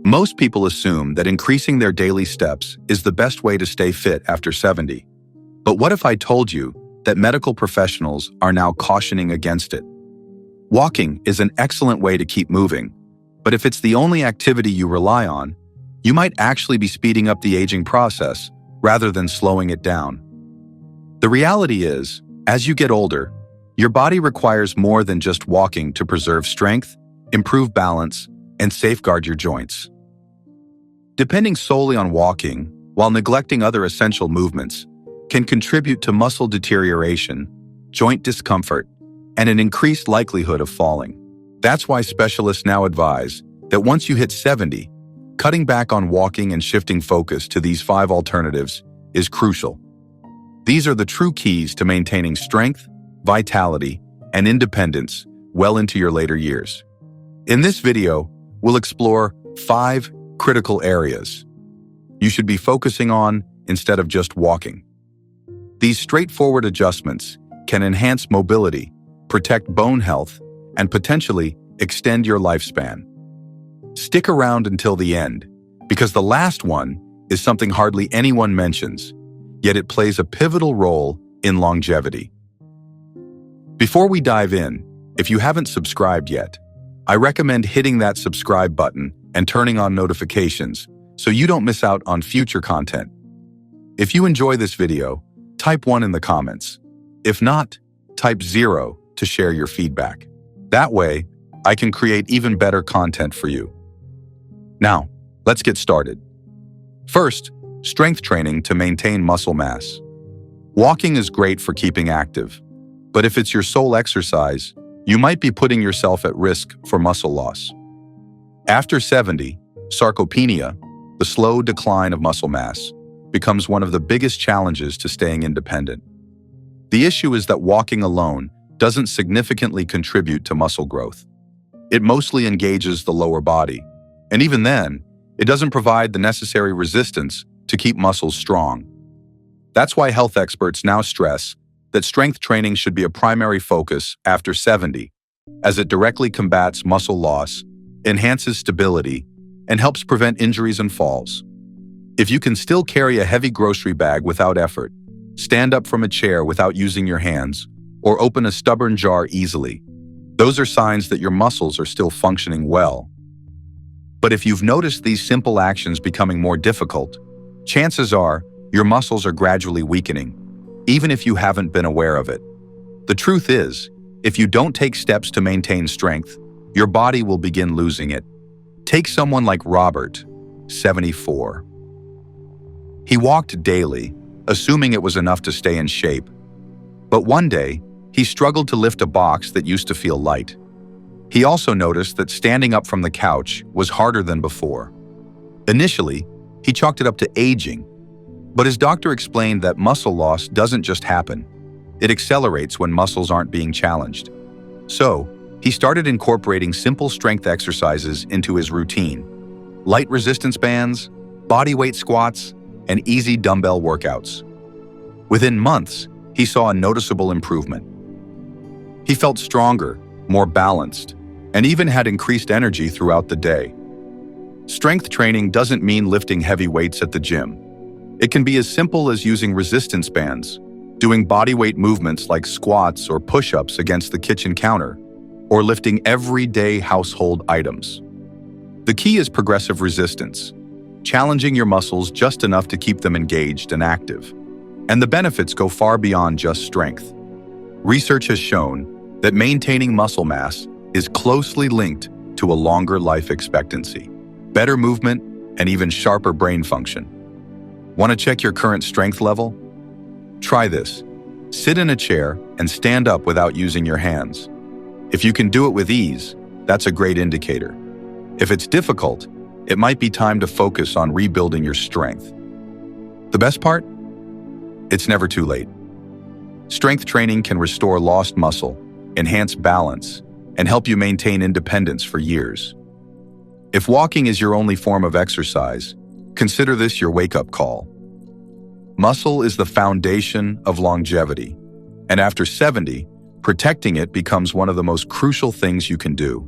Most people assume that increasing their daily steps is the best way to stay fit after 70. But what if I told you that medical professionals are now cautioning against it? Walking is an excellent way to keep moving, but if it's the only activity you rely on, you might actually be speeding up the aging process rather than slowing it down. The reality is, as you get older, your body requires more than just walking to preserve strength, improve balance, and safeguard your joints. Depending solely on walking, while neglecting other essential movements, can contribute to muscle deterioration, joint discomfort, and an increased likelihood of falling. That's why specialists now advise that once you hit 70, cutting back on walking and shifting focus to these 5 alternatives is crucial. These are the true keys to maintaining strength, vitality, and independence well into your later years. In this video, we'll explore 5 critical areas you should be focusing on instead of just walking. These straightforward adjustments can enhance mobility, protect bone health, and potentially extend your lifespan. Stick around until the end, because the last one is something hardly anyone mentions, yet it plays a pivotal role in longevity. Before we dive in, if you haven't subscribed yet, I recommend hitting that subscribe button and turning on notifications so you don't miss out on future content. If you enjoy this video, type 1 in the comments. If not, type 0 to share your feedback. That way, I can create even better content for you. Now, let's get started. First, strength training to maintain muscle mass. Walking is great for keeping active, but if it's your sole exercise, you might be putting yourself at risk for muscle loss. After 70, sarcopenia, the slow decline of muscle mass, becomes one of the biggest challenges to staying independent. The issue is that walking alone doesn't significantly contribute to muscle growth. It mostly engages the lower body, and even then, it doesn't provide the necessary resistance to keep muscles strong. That's why health experts now stress that strength training should be a primary focus after 70, as it directly combats muscle loss, enhances stability, and helps prevent injuries and falls. If you can still carry a heavy grocery bag without effort, stand up from a chair without using your hands, or open a stubborn jar easily, those are signs that your muscles are still functioning well. But if you've noticed these simple actions becoming more difficult, chances are your muscles are gradually weakening, even if you haven't been aware of it. The truth is, if you don't take steps to maintain strength, your body will begin losing it. Take someone like Robert, 74. He walked daily, assuming it was enough to stay in shape. But one day, he struggled to lift a box that used to feel light. He also noticed that standing up from the couch was harder than before. Initially, he chalked it up to aging, but his doctor explained that muscle loss doesn't just happen. It accelerates when muscles aren't being challenged. So, he started incorporating simple strength exercises into his routine: light resistance bands, bodyweight squats, and easy dumbbell workouts. Within months, he saw a noticeable improvement. He felt stronger, more balanced, and even had increased energy throughout the day. Strength training doesn't mean lifting heavy weights at the gym. It can be as simple as using resistance bands, doing bodyweight movements like squats or push-ups against the kitchen counter, or lifting everyday household items. The key is progressive resistance, challenging your muscles just enough to keep them engaged and active. And the benefits go far beyond just strength. Research has shown that maintaining muscle mass is closely linked to a longer life expectancy, better movement, and even sharper brain function. Want to check your current strength level? Try this. Sit in a chair and stand up without using your hands. If you can do it with ease, that's a great indicator. If it's difficult, it might be time to focus on rebuilding your strength. The best part? It's never too late. Strength training can restore lost muscle, enhance balance, and help you maintain independence for years. If walking is your only form of exercise, consider this your wake-up call. Muscle is the foundation of longevity, and after 70, protecting it becomes one of the most crucial things you can do.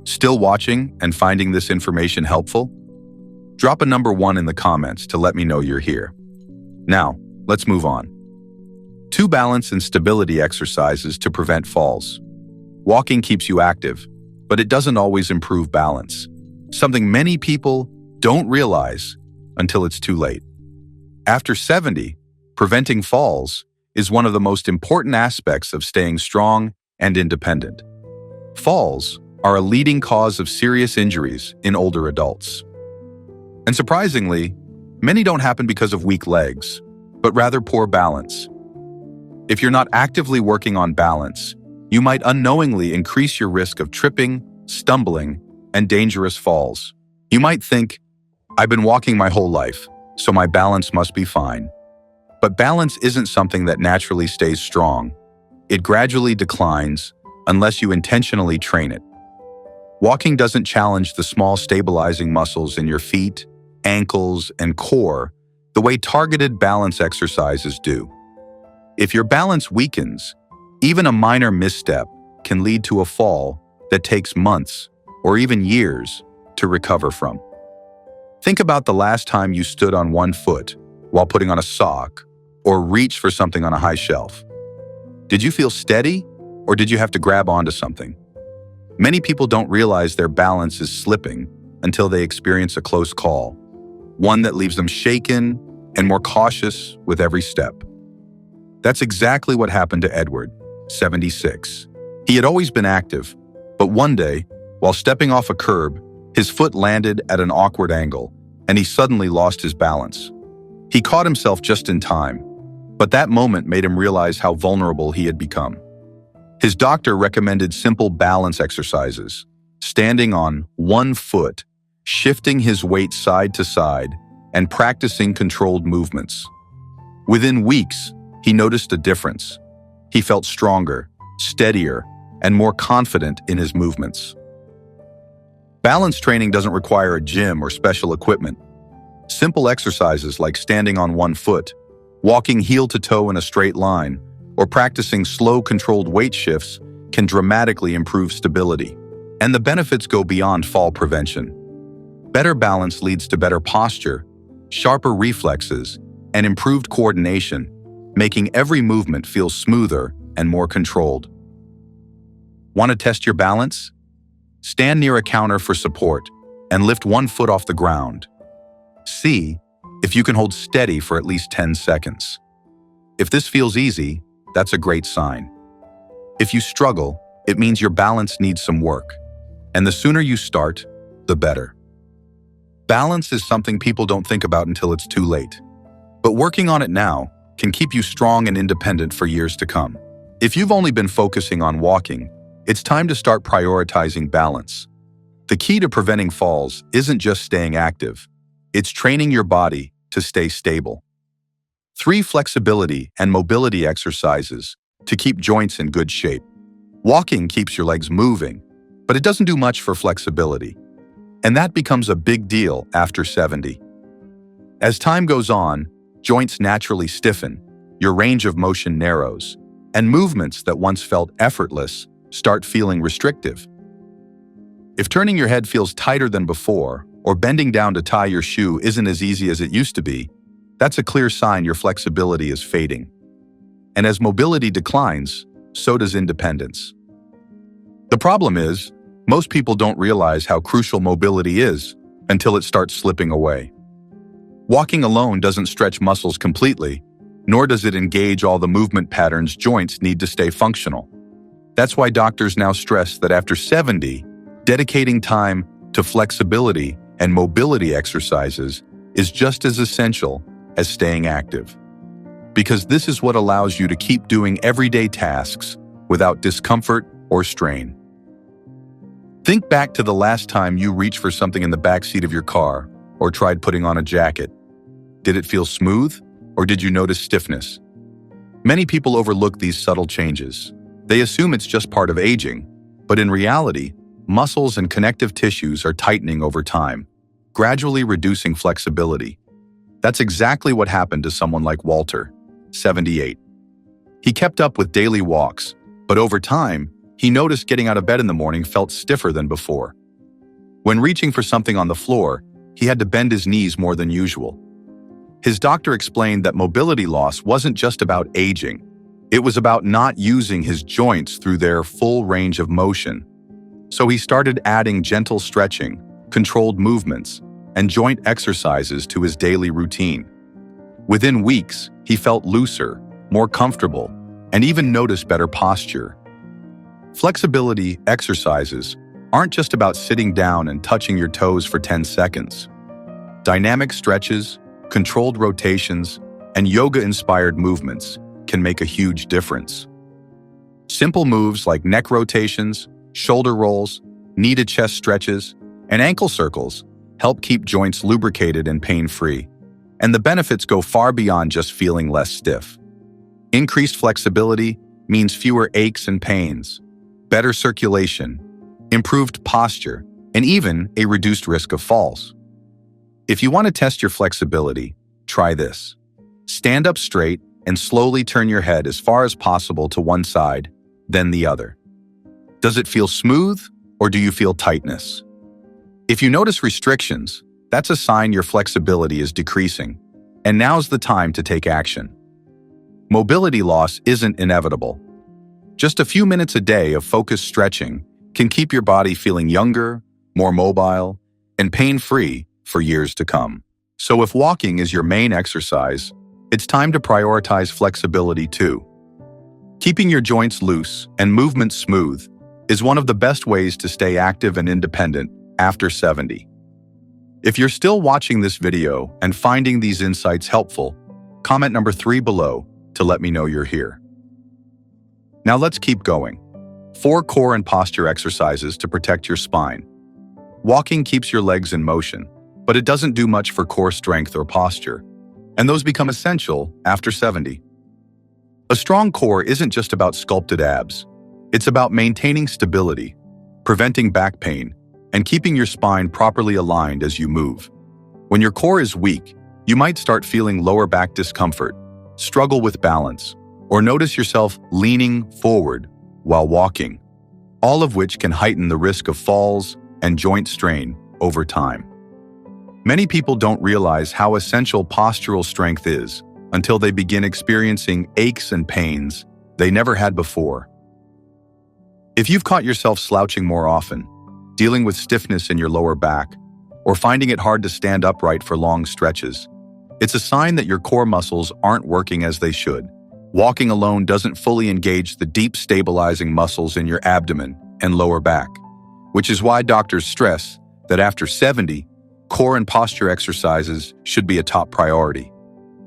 Still watching and finding this information helpful? Drop a number 1 in the comments to let me know you're here. Now, let's move on. 2 balance and stability exercises to prevent falls. Walking keeps you active, but it doesn't always improve balance. Something many people don't realize until it's too late. After 70, preventing falls is one of the most important aspects of staying strong and independent. Falls are a leading cause of serious injuries in older adults. And surprisingly, many don't happen because of weak legs, but rather poor balance. If you're not actively working on balance, you might unknowingly increase your risk of tripping, stumbling, and dangerous falls. You might think, I've been walking my whole life, so my balance must be fine. But balance isn't something that naturally stays strong. It gradually declines unless you intentionally train it. Walking doesn't challenge the small stabilizing muscles in your feet, ankles, and core the way targeted balance exercises do. If your balance weakens, even a minor misstep can lead to a fall that takes months or even years to recover from. Think about the last time you stood on one foot while putting on a sock or reached for something on a high shelf. Did you feel steady, or did you have to grab onto something? Many people don't realize their balance is slipping until they experience a close call, one that leaves them shaken and more cautious with every step. That's exactly what happened to Edward, 76. He had always been active, but one day, while stepping off a curb, his foot landed at an awkward angle, and he suddenly lost his balance. He caught himself just in time, but that moment made him realize how vulnerable he had become. His doctor recommended simple balance exercises, standing on one foot, shifting his weight side to side, and practicing controlled movements. Within weeks, he noticed a difference. He felt stronger, steadier, and more confident in his movements. Balance training doesn't require a gym or special equipment. Simple exercises like standing on one foot, walking heel to toe in a straight line, or practicing slow, controlled weight shifts can dramatically improve stability. And the benefits go beyond fall prevention. Better balance leads to better posture, sharper reflexes, and improved coordination, making every movement feel smoother and more controlled. Want to test your balance? Stand near a counter for support and lift one foot off the ground. See if you can hold steady for at least 10 seconds. If this feels easy, that's a great sign. If you struggle, it means your balance needs some work. And the sooner you start, the better. Balance is something people don't think about until it's too late. But working on it now can keep you strong and independent for years to come. If you've only been focusing on walking, it's time to start prioritizing balance. The key to preventing falls isn't just staying active. It's training your body to stay stable. 3 flexibility and mobility exercises to keep joints in good shape. Walking keeps your legs moving, but it doesn't do much for flexibility. And that becomes a big deal after 70. As time goes on, joints naturally stiffen, your range of motion narrows, and movements that once felt effortless start feeling restrictive. If turning your head feels tighter than before, or bending down to tie your shoe isn't as easy as it used to be, that's a clear sign your flexibility is fading. And as mobility declines, so does independence. The problem is, most people don't realize how crucial mobility is until it starts slipping away. Walking alone doesn't stretch muscles completely, nor does it engage all the movement patterns joints need to stay functional. That's why doctors now stress that after 70, dedicating time to flexibility and mobility exercises is just as essential as staying active. Because this is what allows you to keep doing everyday tasks without discomfort or strain. Think back to the last time you reached for something in the backseat of your car or tried putting on a jacket. Did it feel smooth, or did you notice stiffness? Many people overlook these subtle changes. They assume it's just part of aging, but in reality, muscles and connective tissues are tightening over time, gradually reducing flexibility. That's exactly what happened to someone like Walter, 78. He kept up with daily walks, but over time, he noticed getting out of bed in the morning felt stiffer than before. When reaching for something on the floor, he had to bend his knees more than usual. His doctor explained that mobility loss wasn't just about aging. It was about not using his joints through their full range of motion. So he started adding gentle stretching, controlled movements, and joint exercises to his daily routine. Within weeks, he felt looser, more comfortable, and even noticed better posture. Flexibility exercises aren't just about sitting down and touching your toes for 10 seconds. Dynamic stretches, controlled rotations, and yoga-inspired movements can make a huge difference. Simple moves like neck rotations, shoulder rolls, knee-to-chest stretches, and ankle circles help keep joints lubricated and pain-free. And the benefits go far beyond just feeling less stiff. Increased flexibility means fewer aches and pains, better circulation, improved posture, and even a reduced risk of falls. If you want to test your flexibility, try this. Stand up straight and slowly turn your head as far as possible to one side, then the other. Does it feel smooth, or do you feel tightness? If you notice restrictions, that's a sign your flexibility is decreasing, and now's the time to take action. Mobility loss isn't inevitable. Just a few minutes a day of focused stretching can keep your body feeling younger, more mobile, and pain-free for years to come. So if walking is your main exercise, it's time to prioritize flexibility too. Keeping your joints loose and movement smooth is one of the best ways to stay active and independent after 70. If you're still watching this video and finding these insights helpful, comment number 3 below to let me know you're here. Now let's keep going. 4 core and posture exercises to protect your spine. Walking keeps your legs in motion, but it doesn't do much for core strength or posture, and those become essential after 70. A strong core isn't just about sculpted abs. It's about maintaining stability, preventing back pain, and keeping your spine properly aligned as you move. When your core is weak, you might start feeling lower back discomfort, struggle with balance, or notice yourself leaning forward while walking, all of which can heighten the risk of falls and joint strain over time. Many people don't realize how essential postural strength is until they begin experiencing aches and pains they never had before. If you've caught yourself slouching more often, dealing with stiffness in your lower back, or finding it hard to stand upright for long stretches, it's a sign that your core muscles aren't working as they should. Walking alone doesn't fully engage the deep stabilizing muscles in your abdomen and lower back, which is why doctors stress that after 70, core and posture exercises should be a top priority.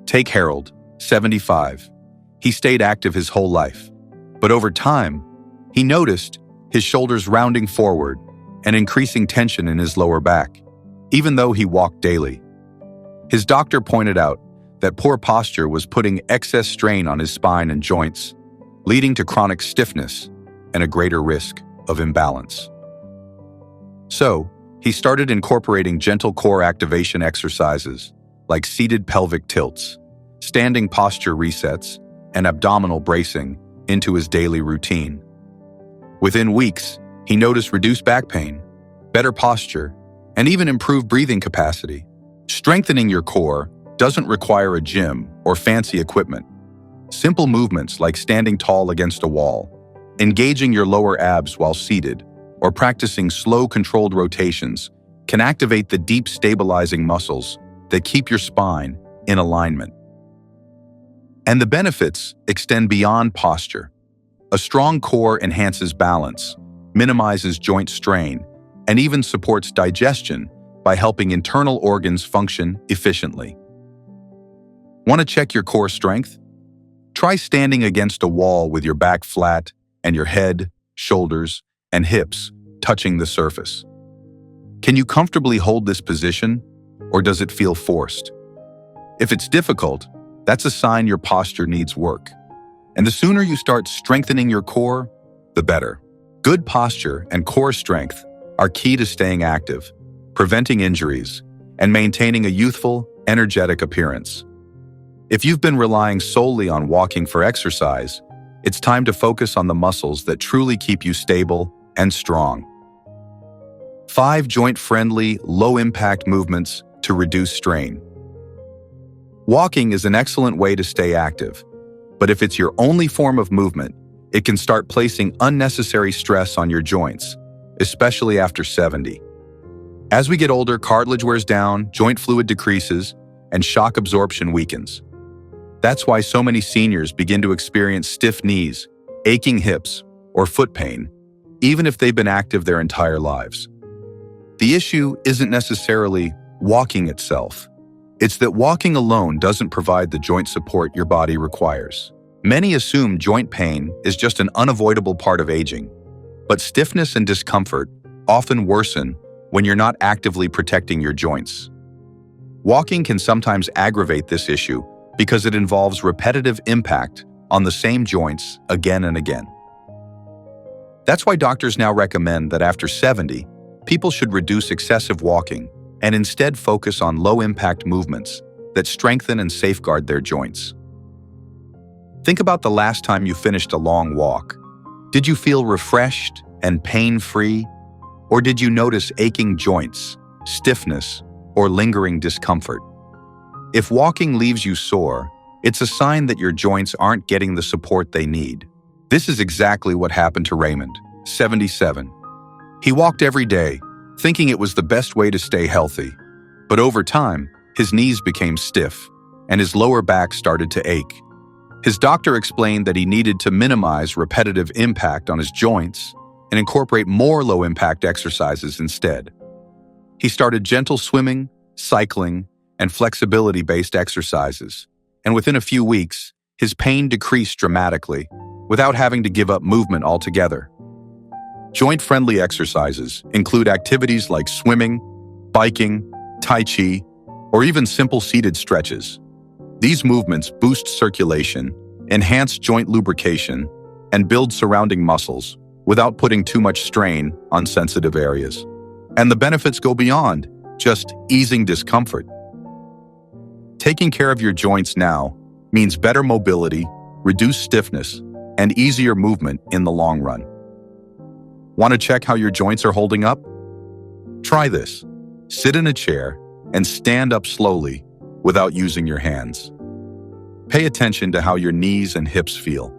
Take Harold, 75. He stayed active his whole life, but over time, he noticed his shoulders rounding forward and increasing tension in his lower back, even though he walked daily. His doctor pointed out that poor posture was putting excess strain on his spine and joints, leading to chronic stiffness and a greater risk of imbalance. So, he started incorporating gentle core activation exercises like seated pelvic tilts, standing posture resets, and abdominal bracing into his daily routine. Within weeks, he noticed reduced back pain, better posture, and even improved breathing capacity. Strengthening your core doesn't require a gym or fancy equipment. Simple movements like standing tall against a wall, engaging your lower abs while seated, or practicing slow controlled rotations can activate the deep stabilizing muscles that keep your spine in alignment. And the benefits extend beyond posture. A strong core enhances balance, minimizes joint strain, and even supports digestion by helping internal organs function efficiently. Want to check your core strength? Try standing against a wall with your back flat and your head, shoulders, and hips touching the surface. Can you comfortably hold this position, or does it feel forced? If it's difficult, that's a sign your posture needs work. And the sooner you start strengthening your core, the better. Good posture and core strength are key to staying active, preventing injuries, and maintaining a youthful, energetic appearance. If you've been relying solely on walking for exercise, It's time to focus on the muscles that truly keep you stable and strong. 5 joint-friendly, low-impact movements to reduce strain. Walking is an excellent way to stay active, but if it's your only form of movement, it can start placing unnecessary stress on your joints, especially after 70. As we get older, cartilage wears down, joint fluid decreases, and shock absorption weakens. That's why so many seniors begin to experience stiff knees, aching hips, or foot pain, even if they've been active their entire lives. The issue isn't necessarily walking itself. It's that walking alone doesn't provide the joint support your body requires. Many assume joint pain is just an unavoidable part of aging, but stiffness and discomfort often worsen when you're not actively protecting your joints. Walking can sometimes aggravate this issue because it involves repetitive impact on the same joints again and again. That's why doctors now recommend that after 70, people should reduce excessive walking and instead focus on low-impact movements that strengthen and safeguard their joints. Think about the last time you finished a long walk. Did you feel refreshed and pain-free? Or did you notice aching joints, stiffness, or lingering discomfort? If walking leaves you sore, it's a sign that your joints aren't getting the support they need. This is exactly what happened to Raymond, 77. He walked every day, thinking it was the best way to stay healthy. But over time, his knees became stiff, and his lower back started to ache. His doctor explained that he needed to minimize repetitive impact on his joints and incorporate more low-impact exercises instead. He started gentle swimming, cycling, and flexibility-based exercises, and within a few weeks, his pain decreased dramatically without having to give up movement altogether. Joint-friendly exercises include activities like swimming, biking, tai chi, or even simple seated stretches. These movements boost circulation, enhance joint lubrication, and build surrounding muscles without putting too much strain on sensitive areas. And the benefits go beyond just easing discomfort. Taking care of your joints now means better mobility, reduced stiffness, and easier movement in the long run. Want to check how your joints are holding up? Try this. Sit in a chair and stand up slowly without using your hands. Pay attention to how your knees and hips feel.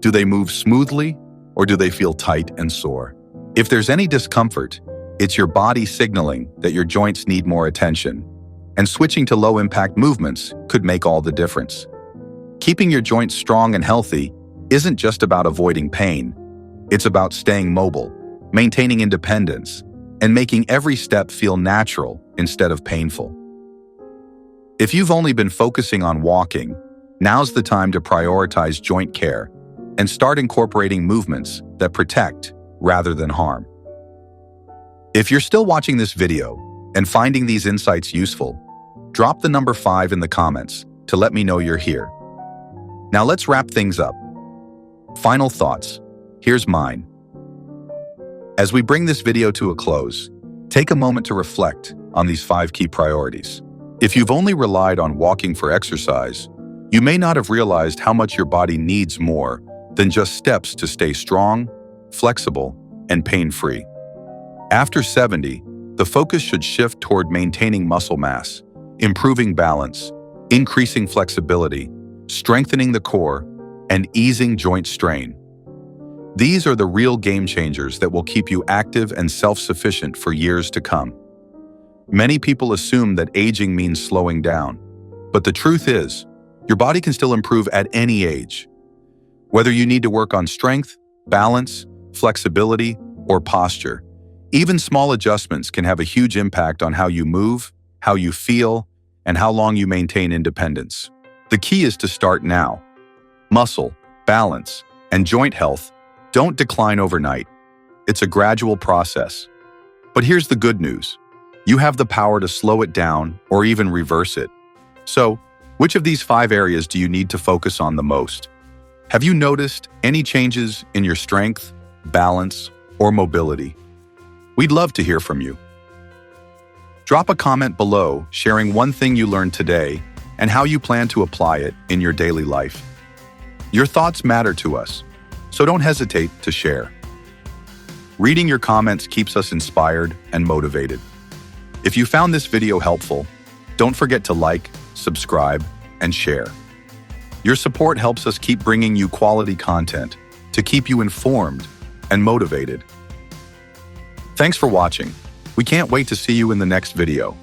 Do they move smoothly or do they feel tight and sore? If there's any discomfort, it's your body signaling that your joints need more attention, and switching to low-impact movements could make all the difference. Keeping your joints strong and healthy isn't just about avoiding pain. It's about staying mobile, maintaining independence, and making every step feel natural instead of painful. If you've only been focusing on walking, now's the time to prioritize joint care and start incorporating movements that protect rather than harm. If you're still watching this video and finding these insights useful, drop the number 5 in the comments to let me know you're here. Now let's wrap things up. Final thoughts. Here's mine. As we bring this video to a close, take a moment to reflect on these 5 key priorities. If you've only relied on walking for exercise, you may not have realized how much your body needs more than just steps to stay strong, flexible, and pain-free. After 70, the focus should shift toward maintaining muscle mass, improving balance, increasing flexibility, strengthening the core, and easing joint strain. These are the real game changers that will keep you active and self-sufficient for years to come. Many people assume that aging means slowing down, but the truth is, your body can still improve at any age. Whether you need to work on strength, balance, flexibility, or posture, even small adjustments can have a huge impact on how you move, how you feel, and how long you maintain independence. The key is to start now. Muscle, balance, and joint health don't decline overnight. It's a gradual process. But here's the good news. You have the power to slow it down or even reverse it. So, which of these 5 areas do you need to focus on the most? Have you noticed any changes in your strength, balance, or mobility? We'd love to hear from you. Drop a comment below sharing one thing you learned today and how you plan to apply it in your daily life. Your thoughts matter to us, so don't hesitate to share. Reading your comments keeps us inspired and motivated. If you found this video helpful, don't forget to like, subscribe, and share. Your support helps us keep bringing you quality content to keep you informed and motivated. Thanks for watching. We can't wait to see you in the next video.